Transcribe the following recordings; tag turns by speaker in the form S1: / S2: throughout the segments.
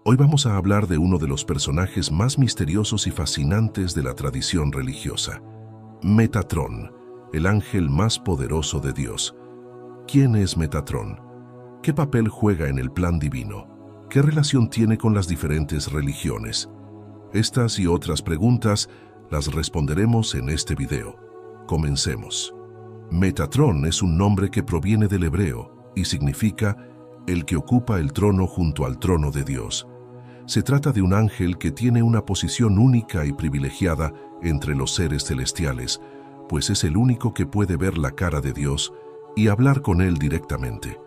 S1: Hoy vamos a hablar de uno de los personajes más misteriosos y fascinantes de la tradición religiosa, Metatrón, el ángel más poderoso de Dios. ¿Quién es Metatrón? ¿Qué papel juega en el plan divino? ¿Qué relación tiene con las diferentes religiones? Estas y otras preguntas las responderemos en este video. Comencemos. Metatrón es un nombre que proviene del hebreo y significa el que ocupa el trono junto al trono de Dios. Se trata de un ángel que tiene una posición única y privilegiada entre los seres celestiales, pues es el único que puede ver la cara de Dios y hablar con él directamente.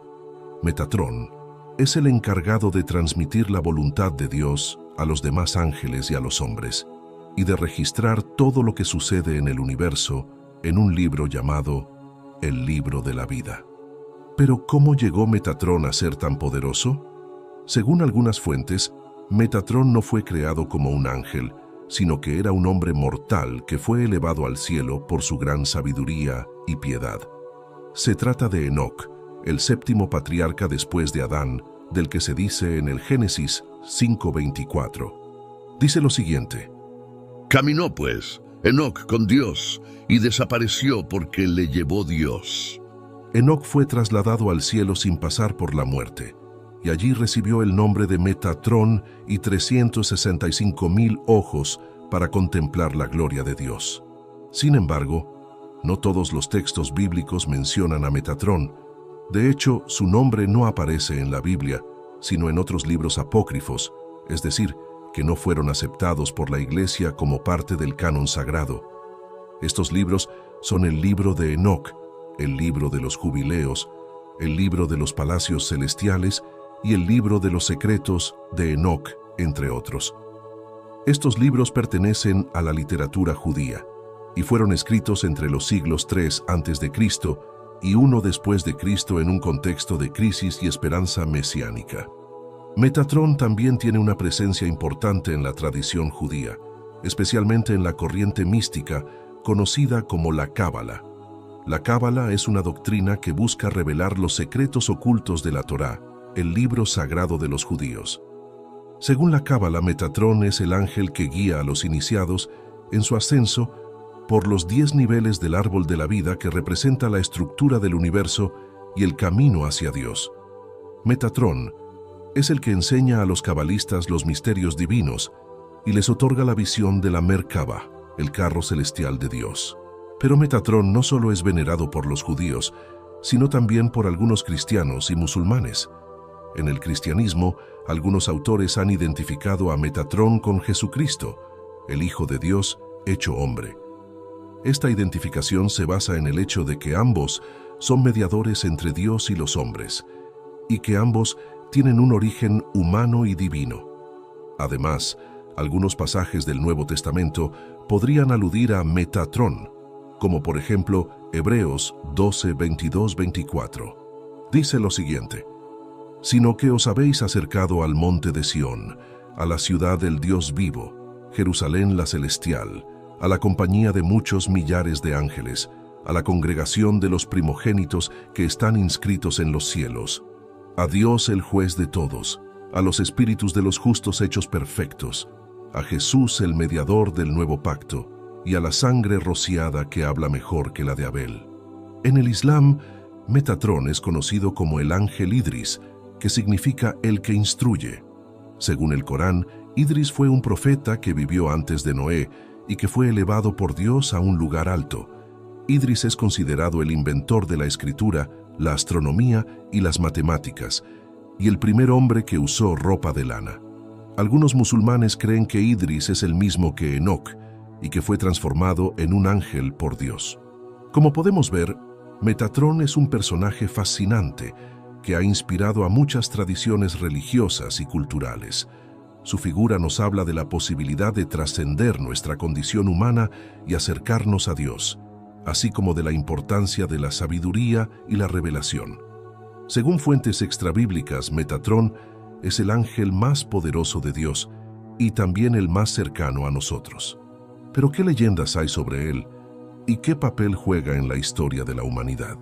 S1: Metatrón es el encargado de transmitir la voluntad de Dios a los demás ángeles y a los hombres, y de registrar todo lo que sucede en el universo en un libro llamado el Libro de la Vida. Pero ¿cómo llegó Metatrón a ser tan poderoso? Según algunas fuentes, Metatrón no fue creado como un ángel, sino que era un hombre mortal que fue elevado al cielo por su gran sabiduría y piedad. Se trata de Enoc, el séptimo patriarca después de Adán, del que se dice en el Génesis 5:24. Dice lo siguiente:
S2: Caminó, pues, Enoc con Dios, y desapareció porque le llevó Dios.
S1: Enoc fue trasladado al cielo sin pasar por la muerte, y allí recibió el nombre de Metatrón y 365,000 ojos para contemplar la gloria de Dios. Sin embargo, no todos los textos bíblicos mencionan a Metatrón. De hecho, su nombre no aparece en la Biblia, sino en otros libros apócrifos, es decir, que no fueron aceptados por la Iglesia como parte del canon sagrado. Estos libros son el libro de Enoc, el libro de los jubileos, el libro de los palacios celestiales y el libro de los secretos de Enoc, entre otros. Estos libros pertenecen a la literatura judía y fueron escritos entre los siglos 3 a.C. y 1 después de Cristo en un contexto de crisis y esperanza mesiánica. Metatrón también tiene una presencia importante en la tradición judía, especialmente en la corriente mística conocida como la Cábala. La Cábala es una doctrina que busca revelar los secretos ocultos de la Torá, el libro sagrado de los judíos. Según la Cábala, Metatrón es el ángel que guía a los iniciados en su ascenso por los 10 niveles del árbol de la vida que representa la estructura del universo y el camino hacia Dios. Metatrón es el que enseña a los cabalistas los misterios divinos y les otorga la visión de la Merkabah, el carro celestial de Dios. Pero Metatrón no solo es venerado por los judíos, sino también por algunos cristianos y musulmanes. En el cristianismo, algunos autores han identificado a Metatrón con Jesucristo, el Hijo de Dios hecho hombre. Esta identificación se basa en el hecho de que ambos son mediadores entre Dios y los hombres, y que ambos tienen un origen humano y divino. Además, algunos pasajes del Nuevo Testamento podrían aludir a Metatrón, como por ejemplo Hebreos 12, 22, 24. Dice lo siguiente: sino que os habéis acercado al monte de Sión, a la ciudad del Dios vivo, Jerusalén la celestial, a la compañía de muchos millares de ángeles, a la congregación de los primogénitos que están inscritos en los cielos, a Dios el juez de todos, a los espíritus de los justos hechos perfectos, a Jesús el mediador del nuevo pacto, y a la sangre rociada que habla mejor que la de Abel. En el Islam, Metatrón es conocido como el ángel Idris, que significa el que instruye. Según el Corán, Idris fue un profeta que vivió antes de Noé y que fue elevado por Dios a un lugar alto. Idris es considerado el inventor de la escritura, la astronomía y las matemáticas, y el primer hombre que usó ropa de lana. Algunos musulmanes creen que Idris es el mismo que Enoc y que fue transformado en un ángel por Dios. Como podemos ver, Metatrón es un personaje fascinante que ha inspirado a muchas tradiciones religiosas y culturales. Su figura nos habla de la posibilidad de trascender nuestra condición humana y acercarnos a Dios, así como de la importancia de la sabiduría y la revelación. Según fuentes extrabíblicas, Metatrón es el ángel más poderoso de Dios y también el más cercano a nosotros. Pero ¿qué leyendas hay sobre él y qué papel juega en la historia de la humanidad?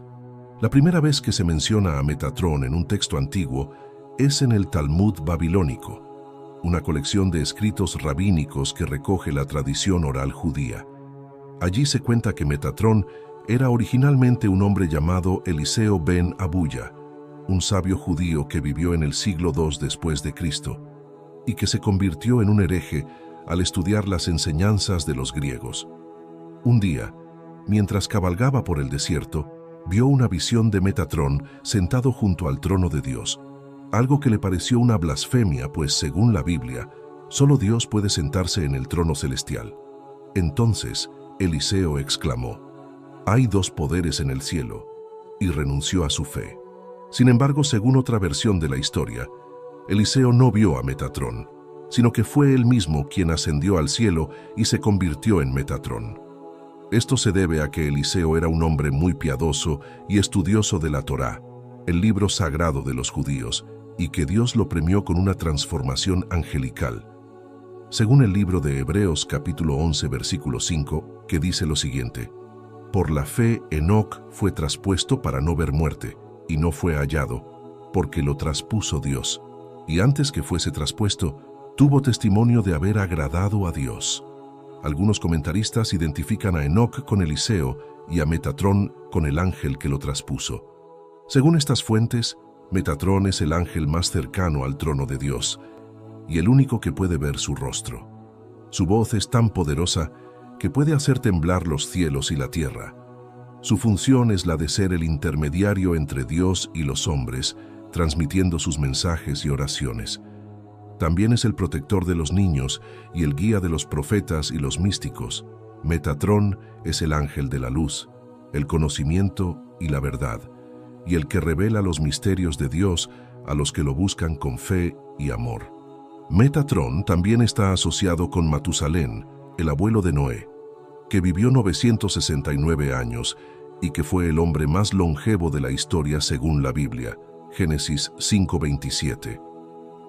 S1: La primera vez que se menciona a Metatrón en un texto antiguo es en el Talmud babilónico. una colección de escritos rabínicos que recoge la tradición oral judía. Allí se cuenta que Metatrón era originalmente un hombre llamado Eliseo ben Abuya, un sabio judío que vivió en el siglo II después de Cristo, y que se convirtió en un hereje al estudiar las enseñanzas de los griegos. Un día, mientras cabalgaba por el desierto, vio una visión de Metatrón sentado junto al trono de Dios, algo que le pareció una blasfemia, pues según la Biblia, solo Dios puede sentarse en el trono celestial. Entonces, Eliseo exclamó: «Hay dos poderes en el cielo», y renunció a su fe. Sin embargo, según otra versión de la historia, Eliseo no vio a Metatrón, sino que fue él mismo quien ascendió al cielo y se convirtió en Metatrón. Esto se debe a que Eliseo era un hombre muy piadoso y estudioso de la Torá, el libro sagrado de los judíos, y que Dios lo premió con una transformación angelical. Según el libro de Hebreos capítulo 11 versículo 5, que dice lo siguiente: «Por la fe Enoc fue traspuesto para no ver muerte, y no fue hallado, porque lo traspuso Dios, y antes que fuese traspuesto, tuvo testimonio de haber agradado a Dios». Algunos comentaristas identifican a Enoc con Eliseo y a Metatrón con el ángel que lo traspuso. Según estas fuentes, Metatrón es el ángel más cercano al trono de Dios y el único que puede ver su rostro. Su voz es tan poderosa que puede hacer temblar los cielos y la tierra. Su función es la de ser el intermediario entre Dios y los hombres, transmitiendo sus mensajes y oraciones. También es el protector de los niños y el guía de los profetas y los místicos. Metatrón es el ángel de la luz, el conocimiento y la verdad, y el que revela los misterios de Dios a los que lo buscan con fe y amor. Metatrón también está asociado con Matusalén, el abuelo de Noé, que vivió 969 años y que fue el hombre más longevo de la historia según la Biblia, Génesis 5:27.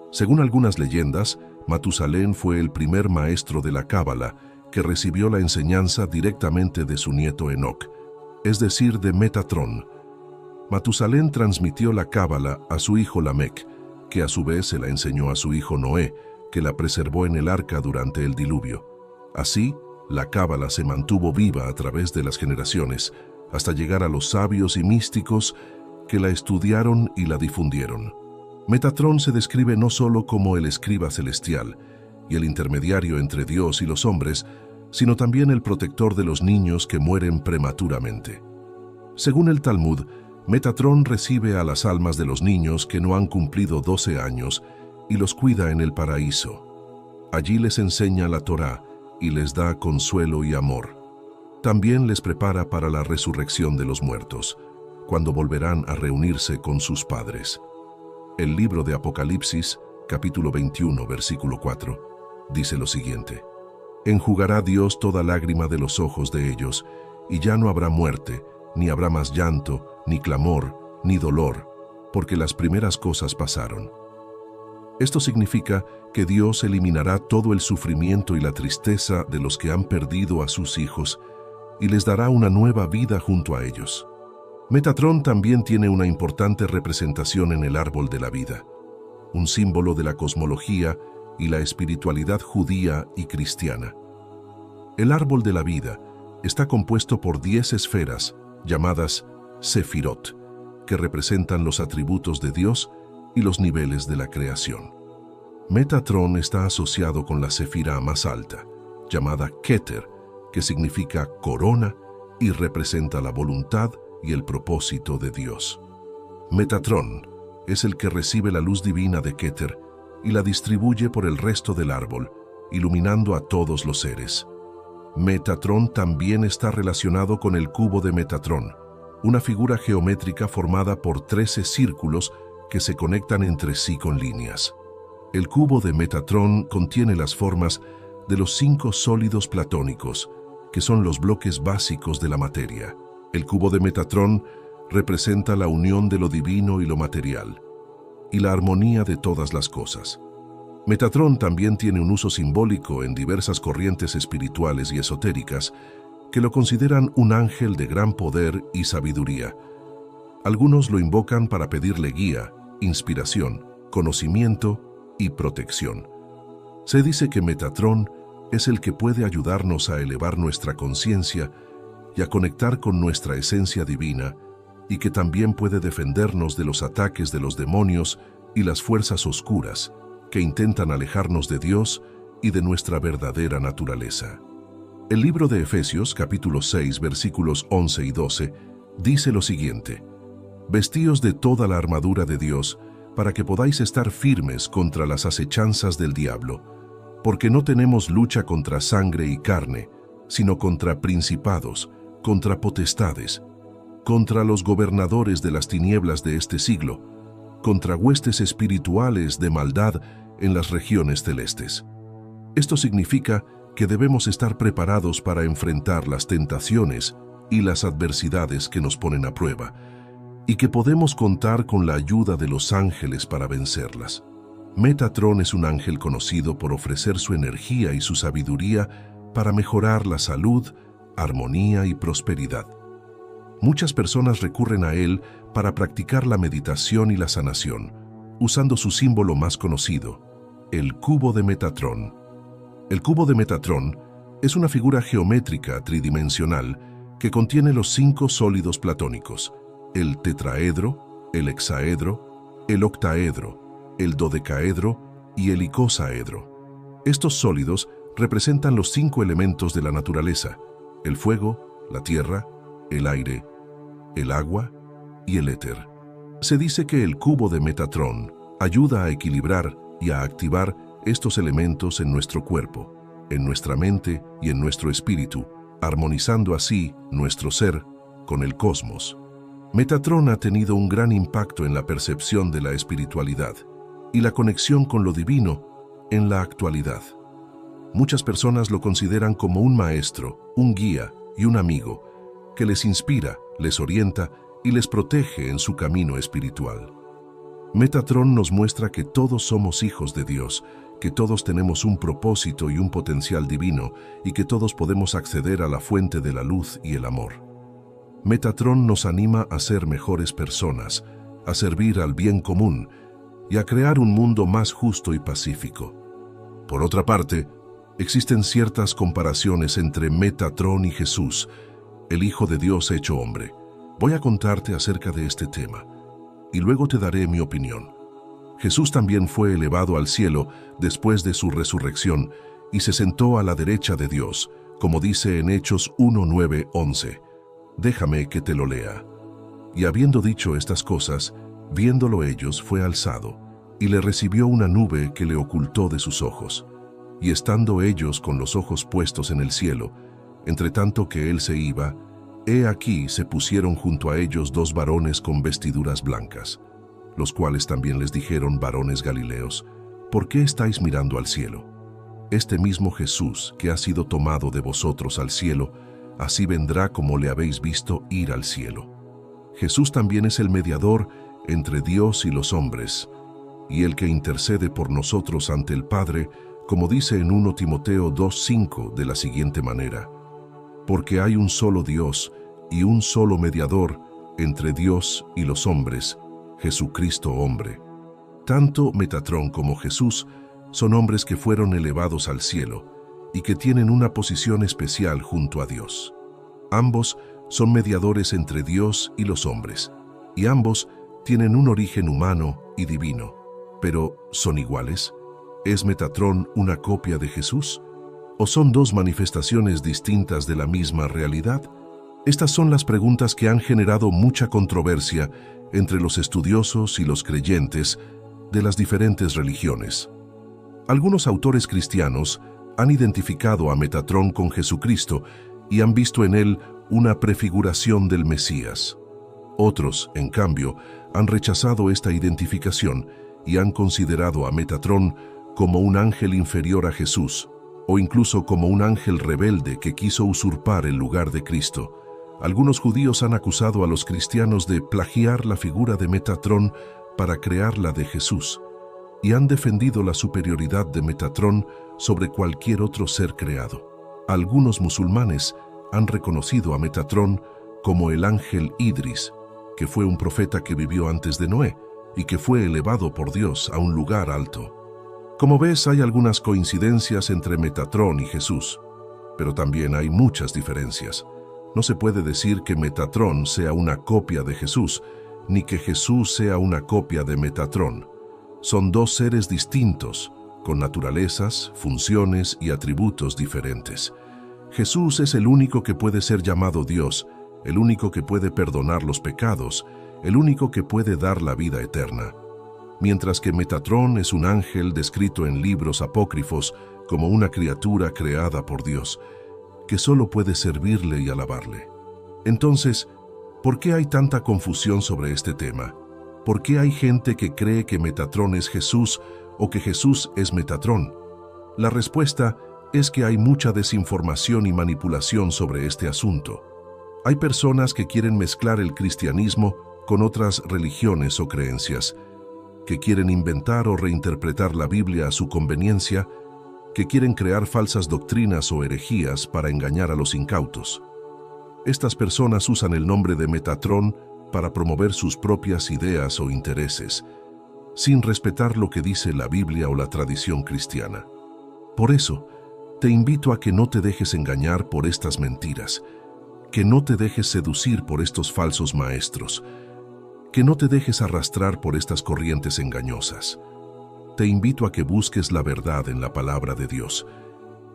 S1: Según algunas leyendas, Matusalén fue el primer maestro de la Cábala que recibió la enseñanza directamente de su nieto Enoc, es decir, de Metatrón. Matusalén transmitió la Cábala a su hijo Lamec, que a su vez se la enseñó a su hijo Noé, que la preservó en el arca durante el diluvio. Así, la Cábala se mantuvo viva a través de las generaciones, hasta llegar a los sabios y místicos que la estudiaron y la difundieron. Metatrón se describe no solo como el escriba celestial y el intermediario entre Dios y los hombres, sino también el protector de los niños que mueren prematuramente. Según el Talmud, Metatrón recibe a las almas de los niños que no han cumplido 12 años y los cuida en el paraíso. Allí les enseña la Torá y les da consuelo y amor. También les prepara para la resurrección de los muertos, cuando volverán a reunirse con sus padres. El libro de Apocalipsis, capítulo 21, versículo 4, dice lo siguiente: «Enjugará Dios toda lágrima de los ojos de ellos, y ya no habrá muerte, ni habrá más llanto, ni clamor, ni dolor, porque las primeras cosas pasaron». Esto significa que Dios eliminará todo el sufrimiento y la tristeza de los que han perdido a sus hijos y les dará una nueva vida junto a ellos. Metatrón también tiene una importante representación en el árbol de la vida, un símbolo de la cosmología y la espiritualidad judía y cristiana. El árbol de la vida está compuesto por 10 esferas llamadas Sefirot, que representan los atributos de Dios y los niveles de la creación. Metatrón está asociado con la sefirá más alta, llamada Keter, que significa corona y representa la voluntad y el propósito de Dios. Metatrón es el que recibe la luz divina de Keter y la distribuye por el resto del árbol, iluminando a todos los seres. Metatrón también está relacionado con el cubo de Metatrón, una figura geométrica formada por 13 círculos que se conectan entre sí con líneas. El cubo de Metatrón contiene las formas de los 5 sólidos platónicos, que son los bloques básicos de la materia. El cubo de Metatrón representa la unión de lo divino y lo material, y la armonía de todas las cosas. Metatrón también tiene un uso simbólico en diversas corrientes espirituales y esotéricas que lo consideran un ángel de gran poder y sabiduría. Algunos lo invocan para pedirle guía, inspiración, conocimiento y protección. Se dice que Metatrón es el que puede ayudarnos a elevar nuestra conciencia y a conectar con nuestra esencia divina, y que también puede defendernos de los ataques de los demonios y las fuerzas oscuras que intentan alejarnos de Dios y de nuestra verdadera naturaleza. El libro de Efesios, capítulo 6, versículos 11 y 12, dice lo siguiente: «Vestíos de toda la armadura de Dios, para que podáis estar firmes contra las acechanzas del diablo, porque no tenemos lucha contra sangre y carne, sino contra principados, contra potestades, contra los gobernadores de las tinieblas de este siglo, contra huestes espirituales de maldad en las regiones celestes». Esto significa que debemos estar preparados para enfrentar las tentaciones y las adversidades que nos ponen a prueba, y que podemos contar con la ayuda de los ángeles para vencerlas. Metatrón es un ángel conocido por ofrecer su energía y su sabiduría para mejorar la salud, armonía y prosperidad. Muchas personas recurren a él para practicar la meditación y la sanación, usando su símbolo más conocido, el cubo de Metatrón. El cubo de Metatrón es una figura geométrica tridimensional que contiene los 5 sólidos platónicos: el tetraedro, el hexaedro, el octaedro, el dodecaedro y el icosaedro. Estos sólidos representan los 5 elementos de la naturaleza: el fuego, la tierra, el aire, el agua y el éter. Se dice que el cubo de Metatrón ayuda a equilibrar y a activar estos elementos en nuestro cuerpo, en nuestra mente y en nuestro espíritu, armonizando así nuestro ser con el cosmos. Metatrón ha tenido un gran impacto en la percepción de la espiritualidad y la conexión con lo divino en la actualidad. Muchas personas lo consideran como un maestro, un guía y un amigo que les inspira, les orienta y les protege en su camino espiritual. Metatrón nos muestra que todos somos hijos de Dios, que todos tenemos un propósito y un potencial divino, y que todos podemos acceder a la fuente de la luz y el amor. Metatrón nos anima a ser mejores personas, a servir al bien común y a crear un mundo más justo y pacífico. Por otra parte, existen ciertas comparaciones entre Metatrón y Jesús, el Hijo de Dios hecho hombre. Voy a contarte acerca de este tema, y luego te daré mi opinión. Jesús también fue elevado al cielo después de su resurrección y se sentó a la derecha de Dios, como dice en Hechos 1:9-11. Déjame que te lo lea. Y habiendo dicho estas cosas, viéndolo ellos, fue alzado, y le recibió una nube que le ocultó de sus ojos. Y estando ellos con los ojos puestos en el cielo, entre tanto que él se iba, he aquí se pusieron junto a ellos 2 varones con vestiduras blancas, los cuales también les dijeron: varones Galileos, ¿por qué estáis mirando al cielo? Este mismo Jesús que ha sido tomado de vosotros al cielo, así vendrá como le habéis visto ir al cielo. Jesús también es el mediador entre Dios y los hombres, y el que intercede por nosotros ante el Padre, como dice en 1 Timoteo 2:5 de la siguiente manera: porque hay un solo Dios y un solo mediador entre Dios y los hombres, Jesucristo hombre. Tanto Metatrón como Jesús son hombres que fueron elevados al cielo y que tienen una posición especial junto a Dios. Ambos son mediadores entre Dios y los hombres, y ambos tienen un origen humano y divino. Pero, ¿son iguales? ¿Es Metatrón una copia de Jesús? ¿O son 2 manifestaciones distintas de la misma realidad? Estas son las preguntas que han generado mucha controversia entre los estudiosos y los creyentes de las diferentes religiones. Algunos autores cristianos han identificado a Metatrón con Jesucristo y han visto en él una prefiguración del Mesías. Otros, en cambio, han rechazado esta identificación y han considerado a Metatrón como un ángel inferior a Jesús, o incluso como un ángel rebelde que quiso usurpar el lugar de Cristo. Algunos judíos han acusado a los cristianos de plagiar la figura de Metatrón para crear la de Jesús, y han defendido la superioridad de Metatrón sobre cualquier otro ser creado. Algunos musulmanes han reconocido a Metatrón como el ángel Idris, que fue un profeta que vivió antes de Noé y que fue elevado por Dios a un lugar alto. Como ves, hay algunas coincidencias entre Metatrón y Jesús, pero también hay muchas diferencias. No se puede decir que Metatrón sea una copia de Jesús, ni que Jesús sea una copia de Metatrón. Son dos seres distintos, con naturalezas, funciones y atributos diferentes. Jesús es el único que puede ser llamado Dios, el único que puede perdonar los pecados, el único que puede dar la vida eterna. Mientras que Metatrón es un ángel descrito en libros apócrifos como una criatura creada por Dios, que solo puede servirle y alabarle. Entonces, ¿por qué hay tanta confusión sobre este tema? ¿Por qué hay gente que cree que Metatrón es Jesús o que Jesús es Metatrón? La respuesta es que hay mucha desinformación y manipulación sobre este asunto. Hay personas que quieren mezclar el cristianismo con otras religiones o creencias, que quieren inventar o reinterpretar la Biblia a su conveniencia, que quieren crear falsas doctrinas o herejías para engañar a los incautos. Estas personas usan el nombre de Metatrón para promover sus propias ideas o intereses, sin respetar lo que dice la Biblia o la tradición cristiana. Por eso, te invito a que no te dejes engañar por estas mentiras, que no te dejes seducir por estos falsos maestros, que no te dejes arrastrar por estas corrientes engañosas. Te invito a que busques la verdad en la palabra de Dios,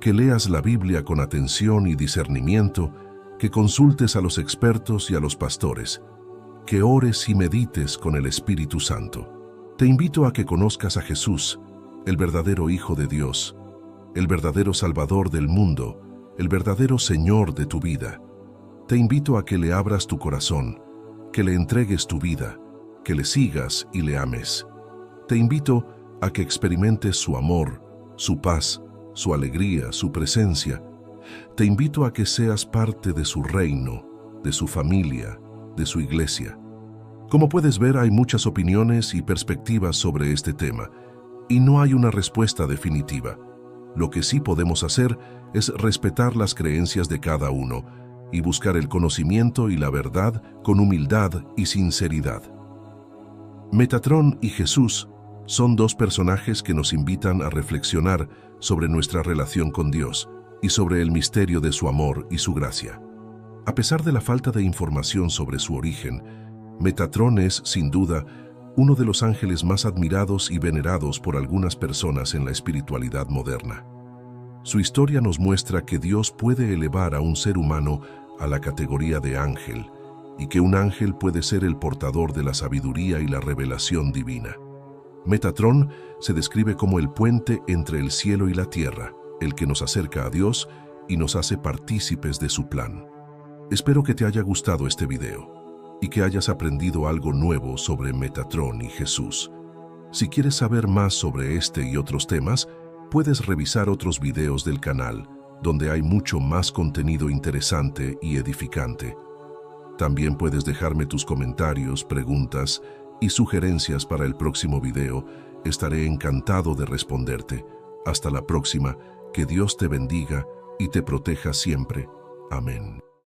S1: que leas la Biblia con atención y discernimiento, que consultes a los expertos y a los pastores, que ores y medites con el Espíritu Santo. Te invito a que conozcas a Jesús, el verdadero Hijo de Dios, el verdadero Salvador del mundo, el verdadero Señor de tu vida. Te invito a que le abras tu corazón, que le entregues tu vida, que le sigas y le ames. Te invito a que experimentes su amor, su paz, su alegría, su presencia. Te invito a que seas parte de su reino, de su familia, de su iglesia. Como puedes ver, hay muchas opiniones y perspectivas sobre este tema, y no hay una respuesta definitiva. Lo que sí podemos hacer es respetar las creencias de cada uno y buscar el conocimiento y la verdad con humildad y sinceridad. Metatrón y Jesús son dos personajes que nos invitan a reflexionar sobre nuestra relación con Dios y sobre el misterio de su amor y su gracia. A pesar de la falta de información sobre su origen, Metatrón es, sin duda, uno de los ángeles más admirados y venerados por algunas personas en la espiritualidad moderna. Su historia nos muestra que Dios puede elevar a un ser humano a la categoría de ángel, y que un ángel puede ser el portador de la sabiduría y la revelación divina. Metatrón se describe como el puente entre el cielo y la tierra, el que nos acerca a Dios y nos hace partícipes de su plan. Espero que te haya gustado este video y que hayas aprendido algo nuevo sobre Metatrón y Jesús. Si quieres saber más sobre este y otros temas, puedes revisar otros videos del canal, donde hay mucho más contenido interesante y edificante. También puedes dejarme tus comentarios, preguntas y sugerencias para el próximo video. Estaré encantado de responderte. Hasta la próxima, que Dios te bendiga y te proteja siempre. Amén.